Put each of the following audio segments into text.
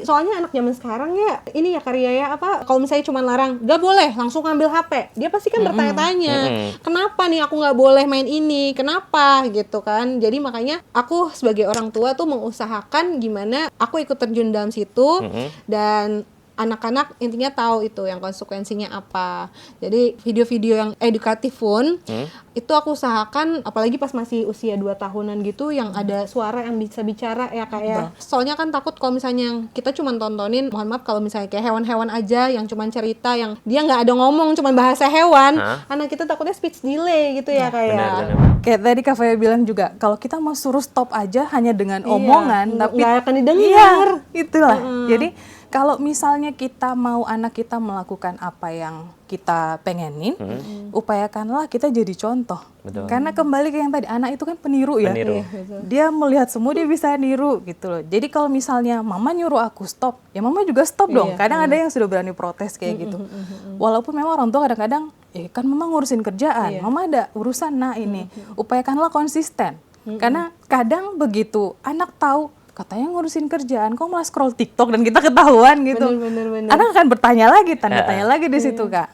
Soalnya anak zaman sekarang ya, ini ya Karya ya, kalau misalnya cuma larang, gak boleh langsung ngambil HP, dia pasti kan bertanya-tanya, kenapa nih aku gak boleh main ini, kenapa gitu kan. Jadi makanya aku sebagai orang tua tuh mengusahakan gimana aku ikut terjun dalam situ, dan anak-anak intinya tahu itu yang konsekuensinya apa. Jadi video-video yang edukatif pun itu aku usahakan, apalagi pas masih usia 2 tahunan gitu, yang ada suara yang bisa bicara ya kayak. Soalnya kan takut kalau misalnya kita cuma tontonin, mohon maaf kalau misalnya kayak hewan-hewan aja yang cuma cerita, yang dia nggak ada ngomong, cuma bahasa hewan, anak kita takutnya speech delay gitu ya kayak. Kayak tadi Kak Faya bilang juga, kalau kita mau suruh stop aja hanya dengan omongan, tapi nggak akan didengar. Itulah. Jadi kalau misalnya kita mau anak kita melakukan apa yang kita pengenin, upayakanlah kita jadi contoh. Betul. Karena kembali ke yang tadi, anak itu kan peniru ya. Peniru. Dia melihat semua, dia bisa niru gitu loh. Jadi kalau misalnya mama nyuruh aku stop, ya mama juga stop dong. Kadang ada yang sudah berani protes kayak gitu. Walaupun memang orang tua kadang-kadang, kan mama ngurusin kerjaan, mama ada urusan, ini. Upayakanlah konsisten. Karena kadang begitu anak tahu, katanya ngurusin kerjaan, kok malah scroll TikTok dan kita ketahuan gitu. Bener. Anak akan bertanya lagi, tanda tanya lagi di situ, Kak.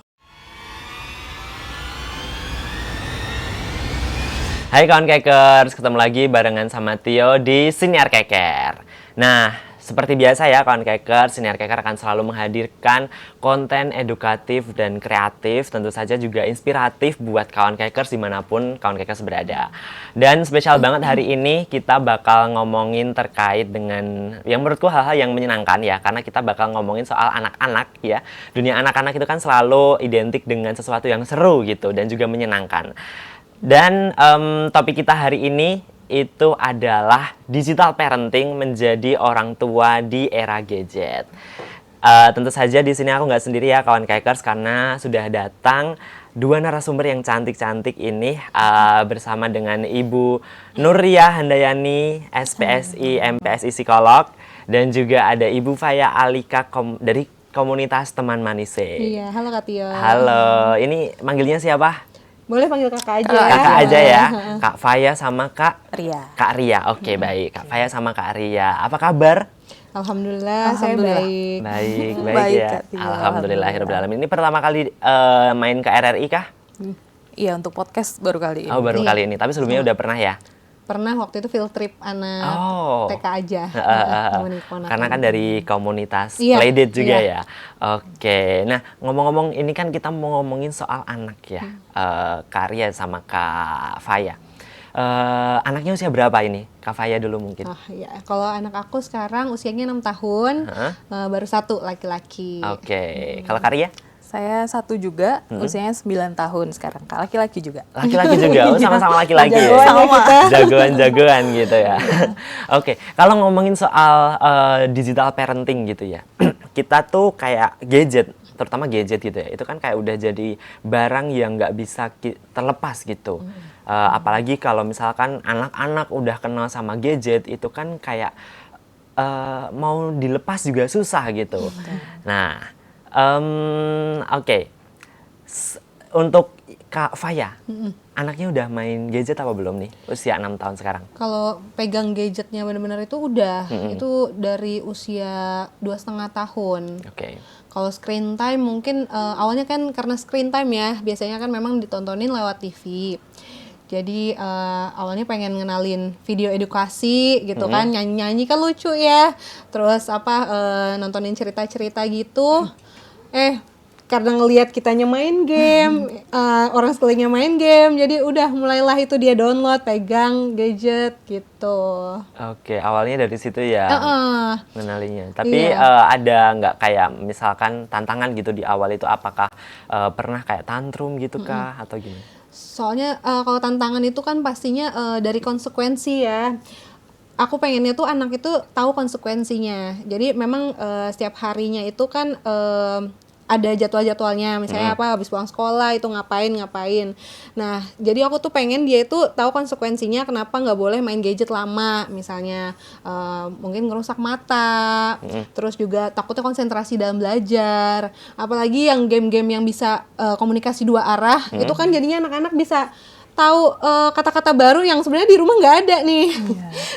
Hai kawan Kekers, ketemu lagi barengan sama Tio di Siniar Keker. Nah, seperti biasa ya kawan Kekers, Siniar Keker akan selalu menghadirkan konten edukatif dan kreatif, tentu saja juga inspiratif buat kawan Kekers dimanapun kawan Kekers berada. Dan spesial banget hari ini kita bakal ngomongin terkait dengan yang menurutku hal-hal yang menyenangkan ya, karena kita bakal ngomongin soal anak-anak ya. Dunia anak-anak itu kan selalu identik dengan sesuatu yang seru gitu dan juga menyenangkan. Dan topik kita hari ini itu adalah digital parenting menjadi orang tua di era gadget. Tentu saja di sini aku nggak sendiri ya kawan Kekers, karena sudah datang 2 narasumber yang cantik-cantik ini bersama dengan Ibu Nuria Handayani, SPSI, MPSI Psikolog, dan juga ada Ibu Faya Alika dari komunitas Teman Manise. Iya, halo Kak Tio. Halo, ini manggilnya siapa? Boleh panggil kakak aja. Kakak aja ya. Kak Faya sama Kak Ria. Kak Ria. Oke, baik. Kak Faya sama Kak Ria. Apa kabar? Alhamdulillah, saya baik. Baik ya. Kak Tio. Alhamdulillahirobbilalamin. Ini pertama kali main ke RRI kah? Iya, untuk podcast baru kali ini. Oh, baru kali ini. Tapi sebelumnya udah pernah ya? Pernah, waktu itu field trip anak TK aja. Karena kan dari komunitas Playdate juga ya. Oke. Nah, ngomong-ngomong ini kan kita mau ngomongin soal anak ya. Kak Ria sama Kak Faya. Anaknya usia berapa ini? Kak Faya dulu mungkin. Oh ya, kalau anak aku sekarang usianya 6 tahun, baru 1 laki-laki. Oke. Kalau Kak Ria? Saya 1 juga, usianya 9 tahun sekarang, Kak. Laki-laki juga. Laki-laki juga? Oh, sama-sama laki-laki ya? Jagoan-jagoan gitu ya. Oke, kalau ngomongin soal digital parenting gitu ya, kita tuh kayak gadget, terutama gadget gitu ya, itu kan kayak udah jadi barang yang nggak bisa terlepas gitu. Apalagi kalau misalkan anak-anak udah kenal sama gadget, itu kan kayak mau dilepas juga susah gitu. Nah, oke. Untuk Kak Faya, anaknya udah main gadget apa belum nih? Usia 6 tahun sekarang. Kalau pegang gadgetnya benar-benar itu udah, itu dari usia 2,5 tahun. Oke. Kalau screen time mungkin awalnya kan karena screen time ya, biasanya kan memang ditontonin lewat TV. Jadi awalnya pengen ngenalin video edukasi gitu kan, nyanyi-nyanyi kan lucu ya. Terus nontonin cerita-cerita gitu. Karena ngelihat kitanya main game, orang sekelilingnya main game, jadi udah mulailah itu dia download, pegang gadget gitu. Oke, awalnya dari situ ya mengenalinya. Tapi ada nggak kayak misalkan tantangan gitu di awal itu, apakah pernah kayak tantrum gitu kah atau gimana? Soalnya kalau tantangan itu kan pastinya dari konsekuensi ya. Aku pengennya tuh anak itu tahu konsekuensinya. Jadi memang setiap harinya itu kan ada jadwal-jadwalnya, misalnya habis pulang sekolah itu ngapain. Nah, jadi aku tuh pengen dia itu tahu konsekuensinya, kenapa nggak boleh main gadget lama, misalnya mungkin ngerusak mata, terus juga takutnya konsentrasi dalam belajar, apalagi yang game-game yang bisa komunikasi 2 arah, itu kan jadinya anak-anak bisa tahu kata-kata baru yang sebenarnya di rumah nggak ada nih.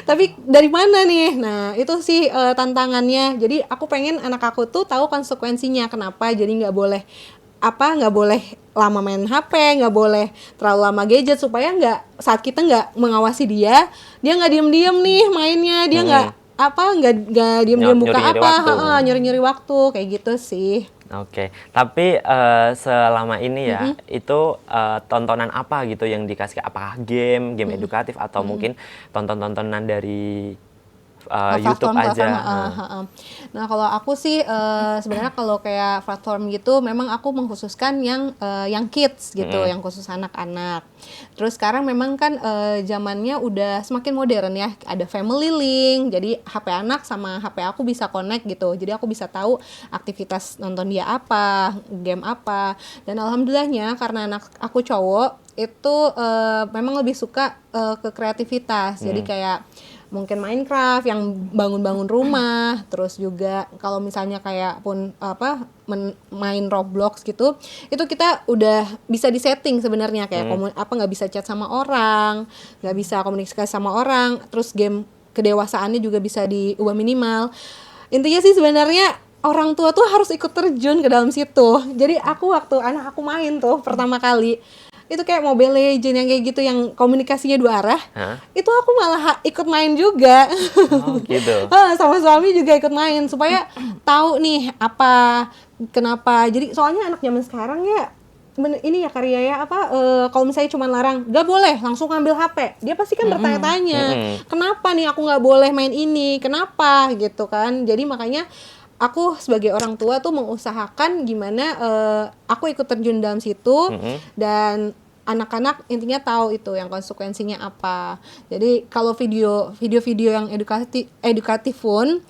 Tapi dari mana nih? Nah, itu sih tantangannya. Jadi aku pengen anak aku tuh tahu konsekuensinya kenapa. Jadi nggak boleh lama main HP, nggak boleh terlalu lama gadget, supaya nggak, saat kita nggak mengawasi dia nggak diem-diem nih mainnya, dia nggak diem-diem buka apa, nyuri-nyuri waktu kayak gitu sih. Oke, tapi selama ini ya, itu tontonan apa gitu yang dikasih? Apakah game edukatif atau mungkin tontonan dari YouTube aja? Nah, kalau aku sih sebenarnya kalau kayak platform gitu, memang aku mengkhususkan yang kids gitu, yang khusus anak-anak. Terus sekarang memang kan zamannya udah semakin modern ya, ada family link, jadi HP anak sama HP aku bisa connect gitu, jadi aku bisa tahu aktivitas nonton dia apa, game apa. Dan alhamdulillahnya karena anak aku cowok itu memang lebih suka ke kreativitas, jadi kayak mungkin Minecraft yang bangun-bangun rumah, terus juga kalau misalnya kayak pun main Roblox gitu, itu kita udah bisa disetting sebenarnya kayak nggak bisa chat sama orang, nggak bisa komunikasi sama orang, terus game kedewasaannya juga bisa diubah minimal. Intinya sih sebenarnya orang tua tuh harus ikut terjun ke dalam situ. Jadi aku waktu anak aku main tuh pertama kali, itu kayak Mobile Legends yang kayak gitu yang komunikasinya 2 arah, itu aku malah ikut main juga. Gitu. Sama suami juga ikut main supaya tahu nih kenapa. Jadi soalnya anak zaman sekarang ya ini ya Karya ya kalau misalnya cuma larang gak boleh langsung ngambil HP, dia pasti kan bertanya-tanya kenapa nih aku nggak boleh main ini, kenapa gitu kan. Jadi makanya aku sebagai orang tua tuh mengusahakan gimana aku ikut terjun dalam situ, dan anak-anak intinya tahu itu yang konsekuensinya apa. Jadi kalau video-video yang edukatif pun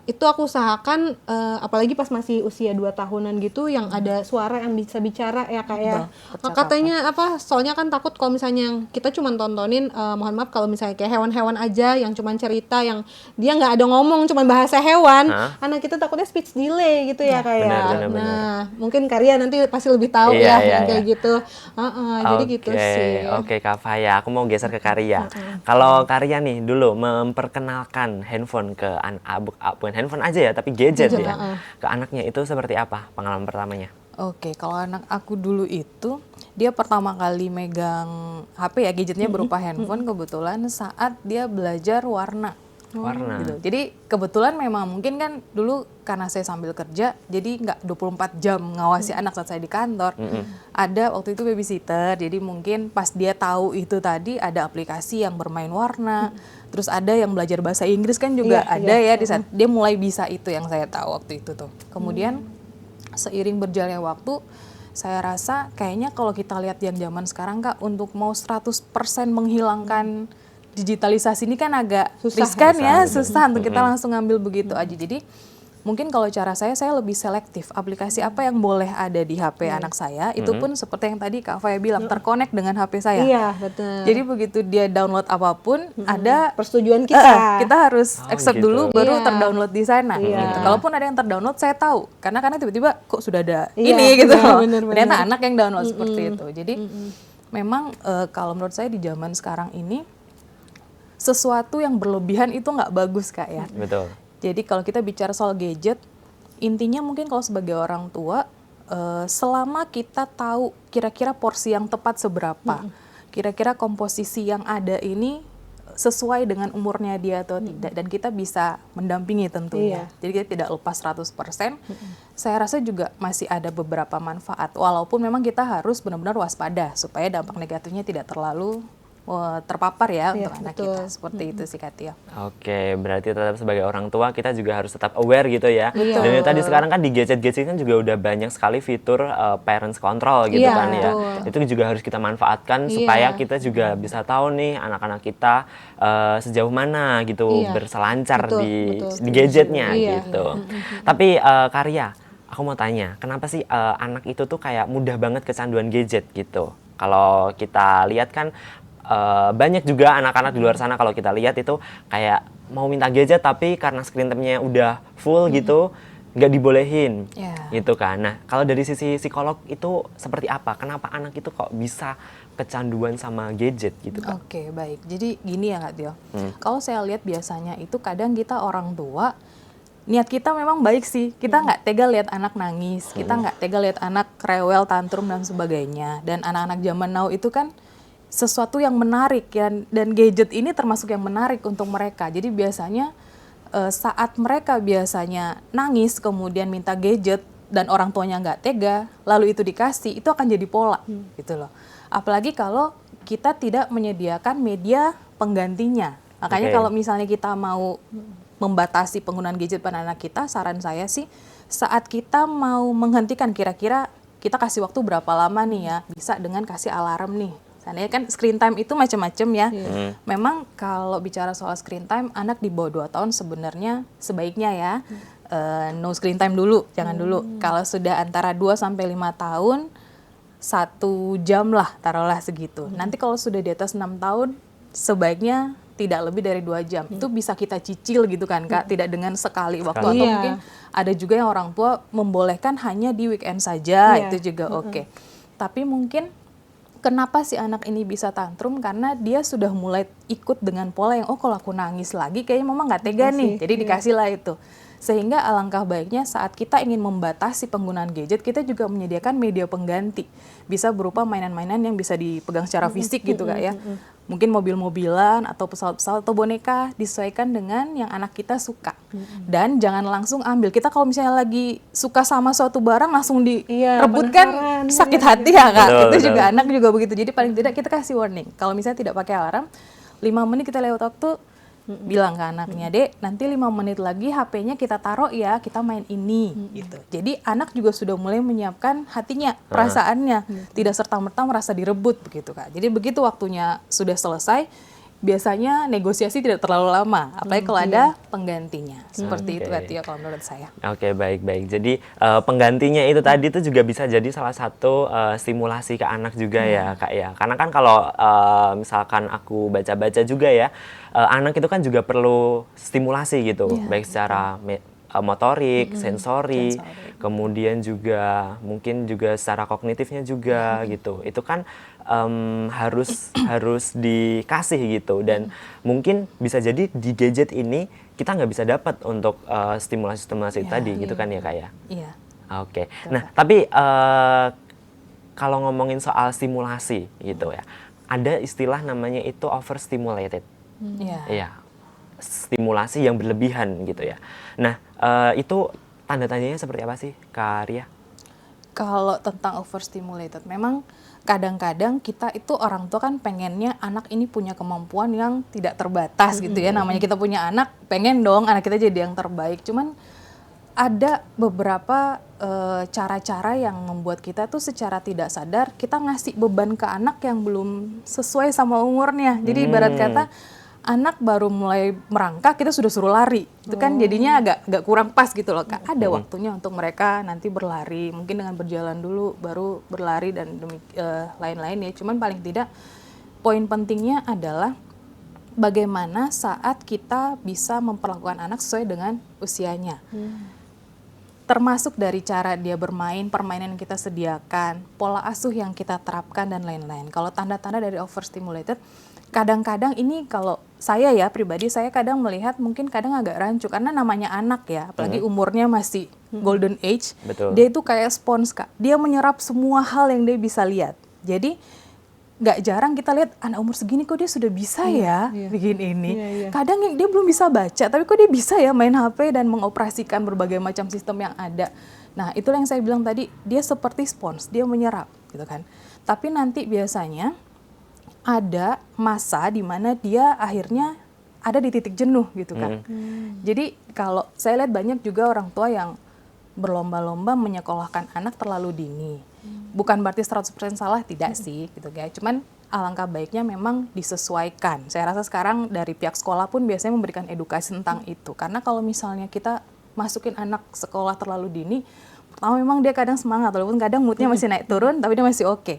itu aku usahakan apalagi pas masih usia 2 tahunan gitu, yang ada suara yang bisa bicara ya kayak katanya soalnya kan takut kalau misalnya kita cuma tontonin mohon maaf kalau misalnya kayak hewan-hewan aja yang cuma cerita yang dia nggak ada ngomong, cuma bahasa hewan, anak kita takutnya speech delay gitu ya kayak. Nah, mungkin Karya nanti pasti lebih tahu yang kayak gitu. Jadi gitu sih. Oke, Kak Faya, aku mau geser ke Karya. Kalau Karya nih dulu memperkenalkan handphone ke bukan handphone aja ya, tapi gadget ya, ke anaknya, itu seperti apa pengalaman pertamanya? Oke, kalau anak aku dulu itu, dia pertama kali megang HP ya, gadgetnya berupa handphone kebetulan saat dia belajar warna. Gitu. Jadi kebetulan memang mungkin kan dulu karena saya sambil kerja, jadi nggak 24 jam ngawasi anak saat saya di kantor. Ada waktu itu babysitter, jadi mungkin pas dia tahu itu tadi ada aplikasi yang bermain warna, terus ada yang belajar bahasa Inggris kan juga di saat dia mulai bisa, itu yang saya tahu waktu itu tuh. Kemudian seiring berjalannya waktu, saya rasa kayaknya kalau kita lihat yang zaman sekarang Kak, untuk mau 100% menghilangkan digitalisasi ini kan agak riskan ya, susah untuk kita langsung ngambil begitu aja. Jadi mungkin kalau cara saya lebih selektif aplikasi apa yang boleh ada di HP anak saya, itu pun seperti yang tadi Kak Faya bilang, terkonek dengan HP saya. Iya, betul. Jadi begitu dia download apapun, ada persetujuan kita. Kita harus accept dulu baru terdownload di sana. Gitu. Kalaupun ada yang terdownload saya tahu, karena tiba-tiba kok sudah ada ini gitu loh. Ternyata anak yang download seperti itu. Jadi memang kalau menurut saya di zaman sekarang ini, sesuatu yang berlebihan itu nggak bagus Kak ya. Betul. Jadi kalau kita bicara soal gadget, intinya mungkin kalau sebagai orang tua, selama kita tahu kira-kira porsi yang tepat seberapa, kira-kira komposisi yang ada ini sesuai dengan umurnya dia atau tidak, dan kita bisa mendampingi tentunya. Jadi kita tidak lepas 100%. Saya rasa juga masih ada beberapa manfaat, walaupun memang kita harus benar-benar waspada supaya dampak negatifnya tidak terlalu terpapar ya untuk anak kita. Seperti itu sih Kak Tia. Oke, berarti tetap sebagai orang tua kita juga harus tetap aware gitu ya. Dan itu tadi sekarang kan di gadget-gadget kan juga udah banyak sekali fitur parents control gitu kan ya. Itu juga harus kita manfaatkan supaya kita juga bisa tahu nih anak-anak kita sejauh mana gitu berselancar di gadgetnya gitu. Tapi Karya, aku mau tanya, kenapa sih anak itu tuh kayak mudah banget kecanduan gadget gitu? Kalau kita lihat kan banyak juga anak-anak di luar sana, kalau kita lihat itu kayak mau minta gadget tapi karena screen time-nya udah full gitu, nggak dibolehin, Yeah. gitu kan. Nah, kalau dari sisi psikolog itu seperti apa? Kenapa anak itu kok bisa kecanduan sama gadget gitu, Kak? Oke, baik. Jadi gini ya Kak Tio, kalau saya lihat biasanya itu kadang kita orang tua, niat kita memang baik sih, kita nggak tega lihat anak nangis, kita nggak tega lihat anak rewel, tantrum dan sebagainya. Dan anak-anak zaman now itu kan sesuatu yang menarik ya, dan gadget ini termasuk yang menarik untuk mereka. Jadi biasanya saat mereka biasanya nangis kemudian minta gadget dan orang tuanya nggak tega, lalu itu dikasih, itu akan jadi pola gitu loh. Apalagi kalau kita tidak menyediakan media penggantinya. Makanya Oke. kalau misalnya kita mau membatasi penggunaan gadget pada anak kita, saran saya sih saat kita mau menghentikan, kira-kira kita kasih waktu berapa lama nih ya, bisa dengan kasih alarm nih. Seandainya kan screen time itu macam-macam ya. Memang kalau bicara soal screen time, anak di bawah 2 tahun sebenarnya sebaiknya ya no screen time dulu, jangan dulu. Kalau sudah antara 2 sampai 5 tahun, 1 jam lah, taruhlah segitu. Nanti kalau sudah di atas 6 tahun, sebaiknya tidak lebih dari 2 jam. Itu bisa kita cicil gitu kan Kak, tidak dengan sekali waktu. Atau Iya. mungkin ada juga yang orang tua membolehkan hanya di weekend saja, Iya. itu juga oke. Tapi mungkin kenapa si anak ini bisa tantrum? Karena dia sudah mulai ikut dengan pola yang, oh kalau aku nangis lagi kayaknya mama nggak tega nih, jadi dikasihlah itu. Sehingga alangkah baiknya saat kita ingin membatasi penggunaan gadget, kita juga menyediakan media pengganti. Bisa berupa mainan-mainan yang bisa dipegang secara fisik gitu Kak ya. Mungkin mobil-mobilan atau pesawat-pesawat atau boneka, disesuaikan dengan yang anak kita suka. Dan jangan langsung ambil. Kita kalau misalnya lagi suka sama suatu barang langsung direbut kan penasaran. sakit hati ya Kak. Betul, Itu betul. juga anak juga begitu. Jadi paling tidak kita kasih warning. Kalau misalnya tidak pakai alarm, 5 menit kita lewat waktu, bilang ke anaknya, Dek, nanti 5 menit lagi HP-nya kita taruh ya, kita main ini, gitu. Jadi anak juga sudah mulai menyiapkan hatinya, perasaannya, tidak serta-merta merasa direbut begitu Kak. Jadi begitu waktunya sudah selesai, biasanya negosiasi tidak terlalu lama, apalagi kalau ada penggantinya. Seperti itu Oke. Kak Tio kalau menurut saya. Oke, baik-baik. Jadi penggantinya itu tadi itu juga bisa jadi salah satu stimulasi ke anak juga ya, Kak ya. Karena kan kalau misalkan aku baca-baca juga ya, anak itu kan juga perlu stimulasi gitu, baik secara motorik, sensori, kemudian juga mungkin juga secara kognitifnya juga gitu. Itu kan harus dikasih gitu, dan mungkin bisa jadi di gadget ini kita nggak bisa dapat untuk stimulasi-stimulasi tadi gitu kan ya Kak ya. Iya. Oke. Nah, tapi kalau ngomongin soal stimulasi gitu ya, ada istilah namanya itu overstimulated. Iya. Iya, stimulasi yang berlebihan gitu ya. Nah, itu tanda-tandanya seperti apa sih, Kak Ria? Kalau tentang overstimulated, memang kadang-kadang kita itu orang tua kan pengennya anak ini punya kemampuan yang tidak terbatas gitu ya. Namanya kita punya anak, pengen dong anak kita jadi yang terbaik. Cuman ada beberapa cara-cara yang membuat kita tuh secara tidak sadar kita ngasih beban ke anak yang belum sesuai sama umurnya. Jadi ibarat kata anak baru mulai merangkak, kita sudah suruh lari. Itu kan jadinya agak kurang pas gitu loh Kak. Ada waktunya untuk mereka nanti berlari, mungkin dengan berjalan dulu, baru berlari dan lain-lain ya. Cuman paling tidak, poin pentingnya adalah bagaimana saat kita bisa memperlakukan anak sesuai dengan usianya. Termasuk dari cara dia bermain, permainan yang kita sediakan, pola asuh yang kita terapkan, dan lain-lain. Kalau tanda-tanda dari overstimulated, kadang-kadang ini kalau saya ya pribadi, saya kadang melihat mungkin kadang agak rancu karena namanya anak ya, apalagi umurnya masih golden age. Betul. Dia itu kayak spons Kak, dia menyerap semua hal yang dia bisa lihat. Jadi nggak jarang kita lihat anak umur segini kok dia sudah bisa ya bikin ini. Kadang yang dia belum bisa baca, tapi kok dia bisa ya main HP dan mengoperasikan berbagai macam sistem yang ada. Nah, itulah yang saya bilang tadi, dia seperti spons, dia menyerap gitu kan. Tapi nanti biasanya ada masa di mana dia akhirnya ada di titik jenuh gitu kan. Jadi kalau saya lihat banyak juga orang tua yang berlomba-lomba menyekolahkan anak terlalu dini. Bukan berarti 100% salah, tidak sih gitu guys. Cuman alangkah baiknya memang disesuaikan. Saya rasa sekarang dari pihak sekolah pun biasanya memberikan edukasi tentang itu. Karena kalau misalnya kita masukin anak sekolah terlalu dini, pertama memang dia kadang semangat, walaupun kadang moodnya masih naik turun, tapi dia masih oke.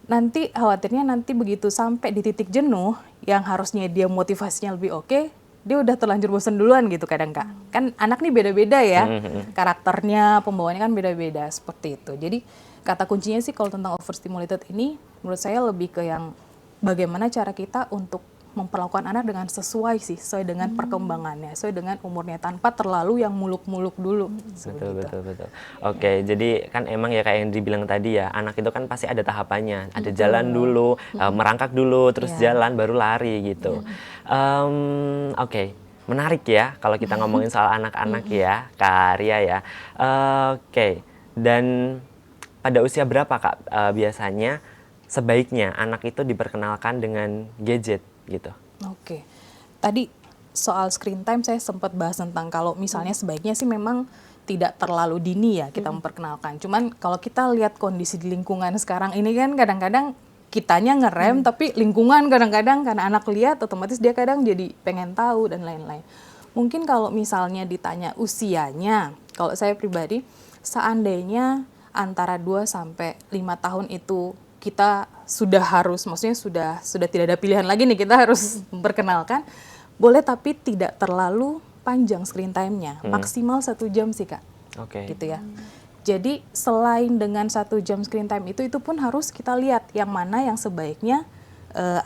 Nanti khawatirnya nanti begitu sampai di titik jenuh, yang harusnya dia motivasinya lebih oke, dia udah terlanjur bosen duluan gitu kadang Kak. Kan anak nih beda-beda ya, karakternya, pembawaannya kan beda-beda seperti itu. Jadi kata kuncinya sih kalau tentang overstimulated ini, menurut saya lebih ke yang bagaimana cara kita untuk memperlakukan anak dengan sesuai sih, sesuai dengan perkembangannya, sesuai dengan umurnya, tanpa terlalu yang muluk-muluk dulu. Betul. Oke, jadi kan emang ya kayak yang dibilang tadi ya, anak itu kan pasti ada tahapannya, ada jalan dulu, merangkak dulu, terus jalan baru lari gitu. Oke, menarik ya kalau kita ngomongin soal anak-anak ya, Kak Arya ya. Oke, dan pada usia berapa Kak biasanya sebaiknya anak itu diperkenalkan dengan gadget gitu? Oke, tadi soal screen time saya sempat bahas tentang kalau misalnya sebaiknya sih memang tidak terlalu dini ya kita memperkenalkan. Cuman kalau kita lihat kondisi di lingkungan sekarang ini kan kadang-kadang kitanya ngerem tapi lingkungan kadang-kadang karena anak lihat otomatis dia kadang jadi pengen tahu dan lain-lain. Mungkin kalau misalnya ditanya usianya, kalau saya pribadi seandainya antara 2 sampai 5 tahun itu kita sudah harus, maksudnya sudah tidak ada pilihan lagi nih, kita harus memperkenalkan, boleh tapi tidak terlalu panjang screen time-nya, maksimal 1 jam sih Kak, gitu ya. Jadi selain dengan 1 jam screen time itu pun harus kita lihat yang mana yang sebaiknya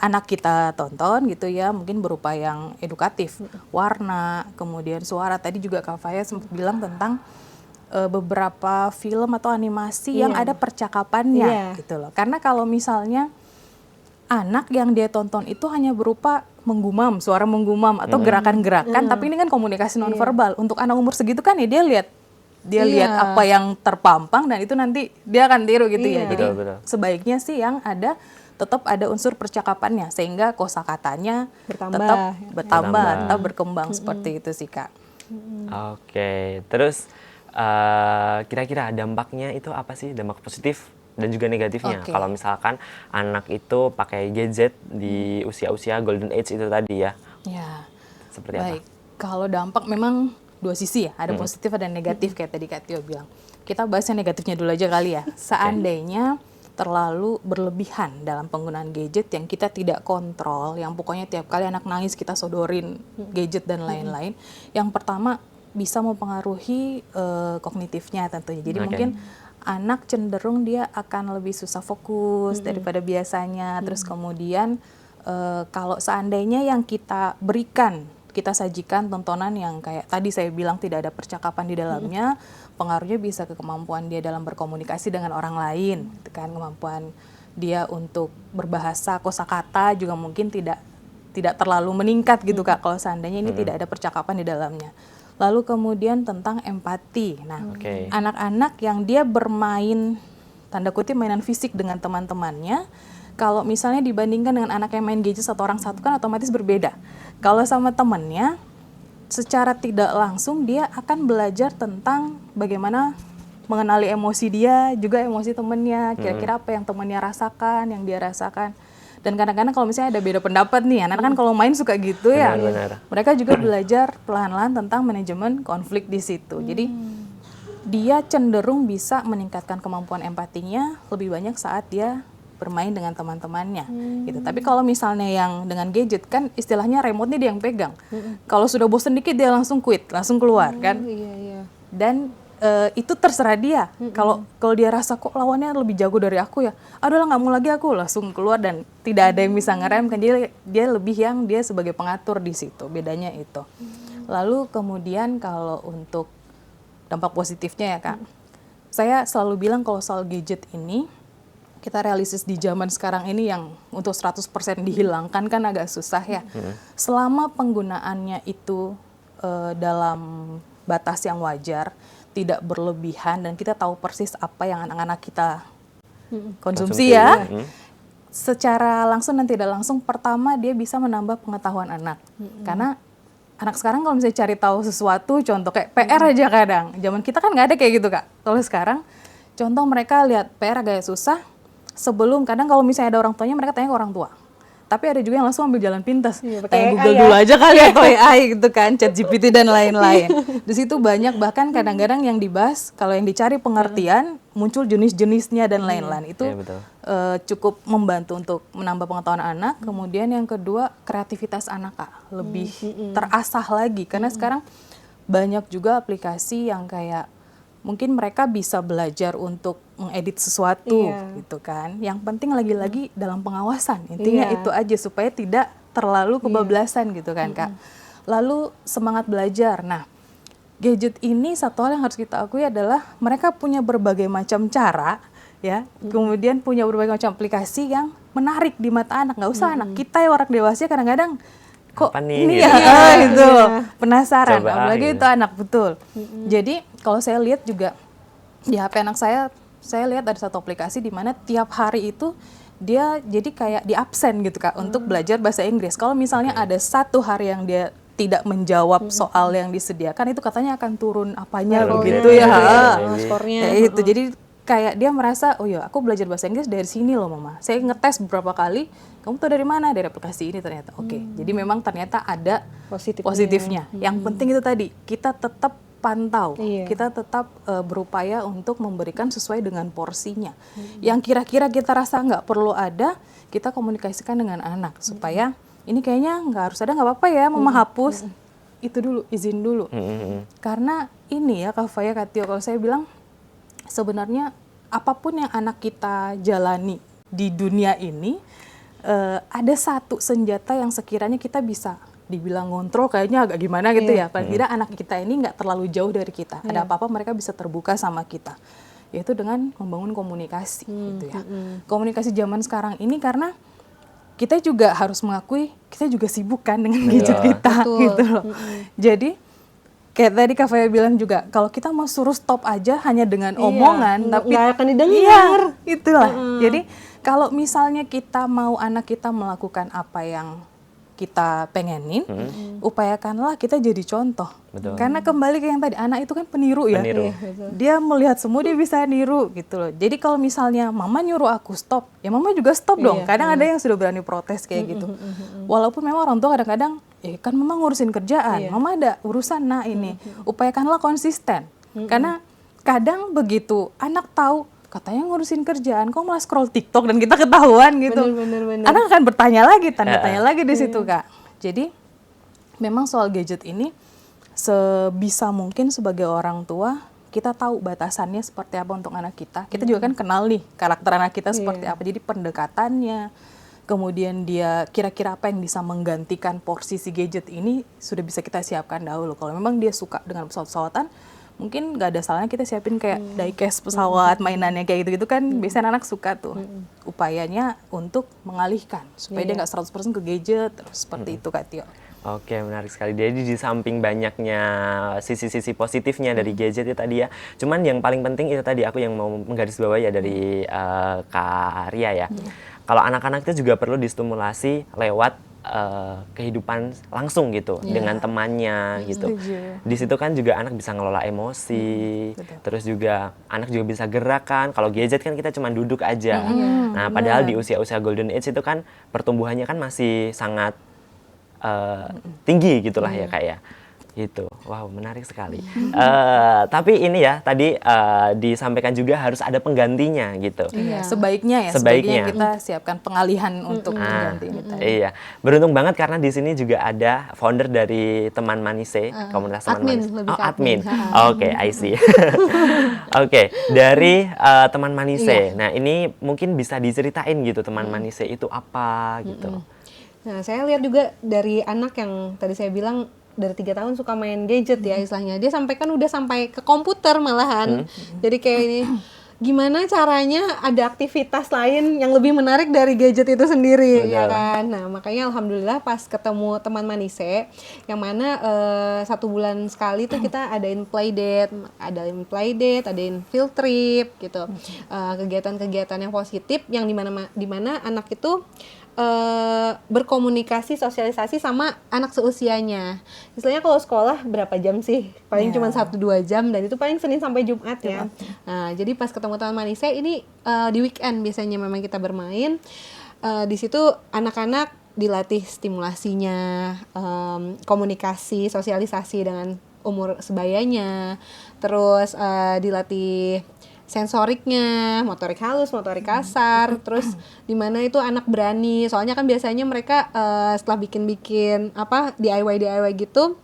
anak kita tonton gitu ya, mungkin berupa yang edukatif, warna, kemudian suara. Tadi juga Kak Faya sempat bilang tentang beberapa film atau animasi yang ada percakapannya gitu loh. Karena kalau misalnya anak yang dia tonton itu hanya berupa menggumam, suara menggumam atau gerakan-gerakan, tapi ini kan komunikasi nonverbal. Untuk anak umur segitu kan ya dia lihat apa yang terpampang dan itu nanti dia akan tiru gitu ya. Jadi sebaiknya sih yang ada tetap ada unsur percakapannya sehingga kosakatanya tetap bertambah atau berkembang seperti itu sih Kak. Oke, terus kira-kira dampaknya itu apa sih, dampak positif dan juga negatifnya kalau misalkan anak itu pakai gadget di usia-usia golden age itu tadi ya? Ya, seperti baik. apa? Kalau dampak memang 2 sisi ya, ada positif ada negatif kayak tadi Kak Tio bilang. Kita bahas yang negatifnya dulu aja kali ya. Seandainya terlalu berlebihan dalam penggunaan gadget yang kita tidak kontrol, yang pokoknya tiap kali anak nangis kita sodorin gadget dan lain-lain. Yang pertama bisa mempengaruhi kognitifnya tentunya. Jadi mungkin anak cenderung dia akan lebih susah fokus daripada biasanya. Terus kemudian kalau seandainya yang kita berikan, kita sajikan tontonan yang kayak tadi saya bilang tidak ada percakapan di dalamnya, pengaruhnya bisa ke kemampuan dia dalam berkomunikasi dengan orang lain, gitu kan, kemampuan dia untuk berbahasa, kosakata juga mungkin tidak terlalu meningkat gitu Kak kalau seandainya ini tidak ada percakapan di dalamnya. Lalu kemudian tentang empati. Nah, anak-anak yang dia bermain, tanda kutip mainan fisik dengan teman-temannya, kalau misalnya dibandingkan dengan anak yang main gadget satu orang satu kan otomatis berbeda. Kalau sama temannya, secara tidak langsung dia akan belajar tentang bagaimana mengenali emosi dia, juga emosi temannya, kira-kira apa yang temannya rasakan, yang dia rasakan. Dan kadang-kadang kalau misalnya ada beda pendapat nih, anak kan kalau main suka gitu ya. Mereka juga belajar perlahan-lahan tentang manajemen konflik di situ. Jadi dia cenderung bisa meningkatkan kemampuan empatinya lebih banyak saat dia bermain dengan teman-temannya gitu. Tapi kalau misalnya yang dengan gadget kan istilahnya remote-nya dia yang pegang. Kalau sudah bosen dikit dia langsung quit, langsung keluar kan. Dan itu terserah dia. Kalau dia rasa kok lawannya lebih jago dari aku ya, adalah nggak mau lagi, aku langsung keluar dan tidak ada yang bisa ngerem kan. Dia lebih yang dia sebagai pengatur di situ. Bedanya itu. Lalu kemudian kalau untuk dampak positifnya ya Kak, saya selalu bilang kalau soal gadget ini kita realistis di zaman sekarang ini yang untuk 100% dihilangkan kan agak susah ya. Selama penggunaannya itu dalam batas yang wajar, tidak berlebihan dan kita tahu persis apa yang anak-anak kita konsumsi ya. Secara langsung dan tidak langsung, pertama dia bisa menambah pengetahuan anak. Karena anak sekarang kalau misalnya cari tahu sesuatu, contoh kayak PR aja kadang. Zaman kita kan nggak ada kayak gitu Kak. Kalau sekarang, contoh mereka lihat PR agak susah, sebelum kadang kalau misalnya ada orang tuanya mereka tanya ke orang tua. tapi ada juga yang langsung ambil jalan pintas. Iya, pakai Tanya AI Google ya. dulu aja kali atau AI gitu kan, ChatGPT dan lain-lain. Di situ banyak, bahkan kadang-kadang yang dibahas kalau yang dicari pengertian muncul jenis-jenisnya dan lain-lain. Itu Iya, betul. cukup membantu untuk menambah pengetahuan anak. Kemudian yang kedua, kreativitas anak Kak, lebih terasah lagi karena sekarang banyak juga aplikasi yang kayak mungkin mereka bisa belajar untuk mengedit sesuatu gitu kan. Yang penting lagi-lagi dalam pengawasan. Intinya itu aja supaya tidak terlalu kebablasan gitu kan Kak. Lalu semangat belajar. Nah, gadget ini satu hal yang harus kita akui adalah mereka punya berbagai macam cara ya. Kemudian punya berbagai macam aplikasi yang menarik di mata anak. Nggak usah anak, kita ya orang dewasa kadang-kadang kok Apa nih, ini gitu. ya gitu penasaran. Coba, Apalagi gitu. itu anak, betul. Jadi kalau saya lihat juga di HP anak saya lihat ada satu aplikasi di mana tiap hari itu dia jadi kayak di absen gitu Kak untuk belajar bahasa Inggris. Kalau misalnya ada satu hari yang dia tidak menjawab soal yang disediakan, itu katanya akan turun apanya begitu ya. Skornya. Ya itu. Jadi kayak dia merasa, oh ya aku belajar bahasa Inggris dari sini loh mama. Saya ngetes beberapa kali, kamu tahu dari mana? Dari aplikasi ini ternyata. Oke. Jadi memang ternyata ada positifnya. Yang penting itu tadi, kita tetap pantau, kita tetap berupaya untuk memberikan sesuai dengan porsinya. Yang kira-kira kita rasa nggak perlu ada, kita komunikasikan dengan anak supaya ini kayaknya nggak harus ada, nggak apa-apa ya, mama hapus. Itu dulu, izin dulu. Karena ini ya Kak Faya, Kak Tio, kalau saya bilang sebenarnya apapun yang anak kita jalani di dunia ini, ada satu senjata yang sekiranya kita bisa dibilang ngontrol kayaknya agak gimana gitu ya. Paling tidak anak kita ini nggak terlalu jauh dari kita. Ada apa-apa mereka bisa terbuka sama kita. Yaitu dengan membangun komunikasi gitu ya. Komunikasi zaman sekarang ini karena kita juga harus mengakui kita juga sibuk kan dengan gadget kita gitu loh. Jadi kayak tadi Kak Faya bilang juga, kalau kita mau suruh stop aja hanya dengan omongan, tapi nggak akan didengar. Iya, itulah. Jadi kalau misalnya kita mau anak kita melakukan apa yang kita pengenin, upayakanlah kita jadi contoh. Betul. Karena kembali ke yang tadi, anak itu kan peniru ya. Peniru. Dia melihat semua, dia bisa niru gitu loh. Jadi kalau misalnya mama nyuruh aku stop, ya mama juga stop dong. Kadang ada yang sudah berani protes kayak gitu. Walaupun memang orang tua kadang-kadang, kan mama ngurusin kerjaan, mama ada urusan, nah ini. Upayakanlah konsisten. Karena kadang begitu anak tahu, katanya ngurusin kerjaan, kok malah scroll TikTok dan kita ketahuan gitu. Bener. Anak akan bertanya lagi, tanda tanya lagi di situ Kak. Jadi memang soal gadget ini sebisa mungkin sebagai orang tua kita tahu batasannya seperti apa untuk anak kita. Kita juga kan kenal nih karakter anak kita seperti apa. Jadi pendekatannya, kemudian dia kira-kira apa yang bisa menggantikan porsi si gadget ini sudah bisa kita siapkan dahulu. Kalau memang dia suka dengan pesawat-pesawatan, mungkin nggak ada salahnya kita siapin kayak diecast pesawat, mainannya kayak gitu-gitu kan. Biasanya anak suka tuh. Upayanya untuk mengalihkan supaya dia nggak 100% ke gadget terus seperti itu Kak Tio. Oke, menarik sekali. Jadi di samping banyaknya sisi-sisi positifnya dari gadget itu tadi ya, cuman yang paling penting itu tadi aku yang mau menggarisbawahi ya dari Kak Ria ya. Kalau anak-anak itu juga perlu distimulasi lewat kehidupan langsung gitu dengan temannya gitu. Di situ kan juga anak bisa ngelola emosi, terus juga anak juga bisa gerak kan. Kalau gadget kan kita cuma duduk aja. Nah, padahal di usia-usia golden age itu kan pertumbuhannya kan masih sangat tinggi gitulah ya Kak ya. Gitu. Wow, menarik sekali. Tapi ini ya tadi disampaikan juga harus ada penggantinya gitu. Sebaiknya kita siapkan pengalihan untuk mengganti ini tadi. Iya, beruntung banget karena di sini juga ada founder dari Teman Manise, komunitas Teman admin, Manise. lebih ke Admin. admin. Oke, I see. Oke, dari Teman Manise. Nah, ini mungkin bisa diceritain gitu Teman Manise itu apa gitu. Nah, saya lihat juga dari anak yang tadi saya bilang dari 3 tahun suka main gadget ya istilahnya. Dia udah sampai ke komputer malahan. Jadi kayak ini, gimana caranya ada aktivitas lain yang lebih menarik dari gadget itu sendiri, ya kan? Nah, makanya alhamdulillah pas ketemu Teman Manise, yang mana 1 bulan sekali tuh kita adain playdate, adain field trip gitu. Kegiatan-kegiatan yang positif yang dimana anak itu berkomunikasi, sosialisasi sama anak seusianya. Istilahnya kalau sekolah berapa jam sih? Paling cuma 1-2 jam, dan itu paling Senin sampai Jumat ya. Nah, jadi pas ketemu Teman Manise ini di weekend biasanya memang kita bermain. Di situ anak-anak dilatih stimulasinya, komunikasi, sosialisasi dengan umur sebayanya, terus dilatih sensoriknya, motorik halus, motorik kasar, terus dimana itu anak berani, soalnya kan biasanya mereka setelah bikin-bikin apa DIY gitu,